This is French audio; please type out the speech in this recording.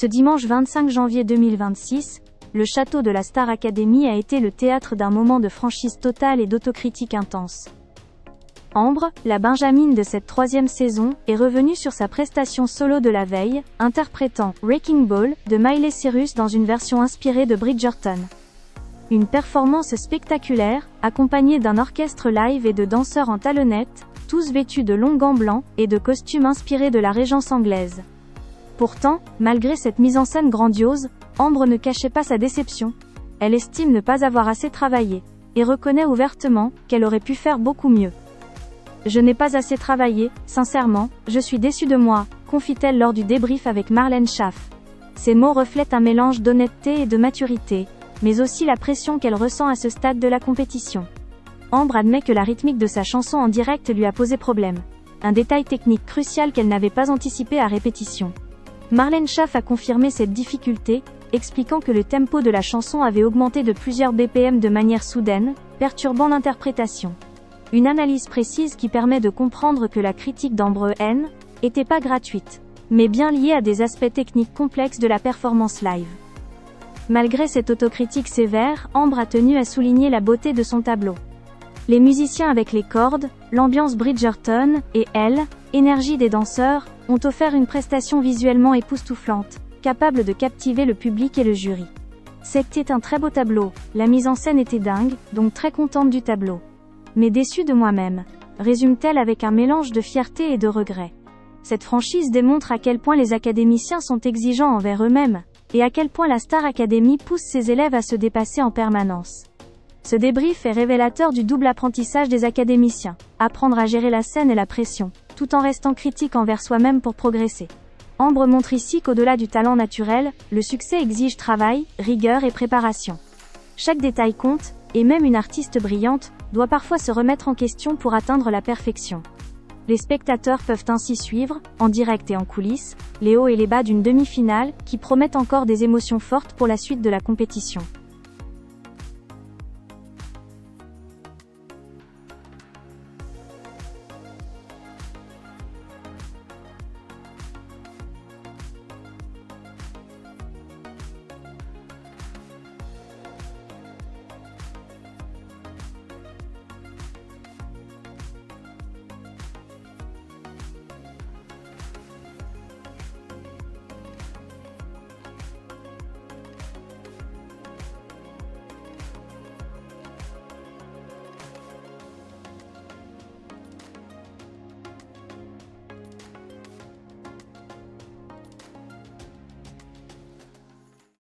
Ce dimanche 25 janvier 2026, le château de la Star Academy a été le théâtre d'un moment de franchise totale et d'autocritique intense. Ambre, la Benjamine de cette 3e saison, est revenue sur sa prestation solo de la veille, interprétant « Wrecking Ball » de Miley Cyrus dans une version inspirée de Bridgerton. Une performance spectaculaire, accompagnée d'un orchestre live et de danseurs en talonnettes, tous vêtus de longs gants blancs, et de costumes inspirés de la Régence anglaise. Pourtant, malgré cette mise en scène grandiose, Ambre ne cachait pas sa déception. Elle estime ne pas avoir assez travaillé, et reconnaît ouvertement qu'elle aurait pu faire beaucoup mieux. « Je n'ai pas assez travaillé, sincèrement, je suis déçue de moi », confie-t-elle lors du débrief avec Marlène Schaff. Ces mots reflètent un mélange d'honnêteté et de maturité, mais aussi la pression qu'elle ressent à ce stade de la compétition. Ambre admet que la rythmique de sa chanson en direct lui a posé problème. Un détail technique crucial qu'elle n'avait pas anticipé à répétition. Marlène Schaff a confirmé cette difficulté, expliquant que le tempo de la chanson avait augmenté de plusieurs BPM de manière soudaine, perturbant l'interprétation. Une analyse précise qui permet de comprendre que la critique d'Ambre N était pas gratuite, mais bien liée à des aspects techniques complexes de la performance live. Malgré cette autocritique sévère, Ambre a tenu à souligner la beauté de son tableau. Les musiciens avec les cordes, l'ambiance Bridgerton, et l'énergie des danseurs, ont offert une prestation visuellement époustouflante, capable de captiver le public et le jury. C'était un très beau tableau, la mise en scène était dingue, donc très contente du tableau. Mais déçue de moi-même, résume-t-elle avec un mélange de fierté et de regret. Cette franchise démontre à quel point les académiciens sont exigeants envers eux-mêmes, et à quel point la Star Academy pousse ses élèves à se dépasser en permanence. Ce débrief est révélateur du double apprentissage des académiciens, apprendre à gérer la scène et la pression, tout en restant critique envers soi-même pour progresser. Ambre montre ici qu'au-delà du talent naturel, le succès exige travail, rigueur et préparation. Chaque détail compte, et même une artiste brillante doit parfois se remettre en question pour atteindre la perfection. Les spectateurs peuvent ainsi suivre, en direct et en coulisses, les hauts et les bas d'une demi-finale, qui promettent encore des émotions fortes pour la suite de la compétition.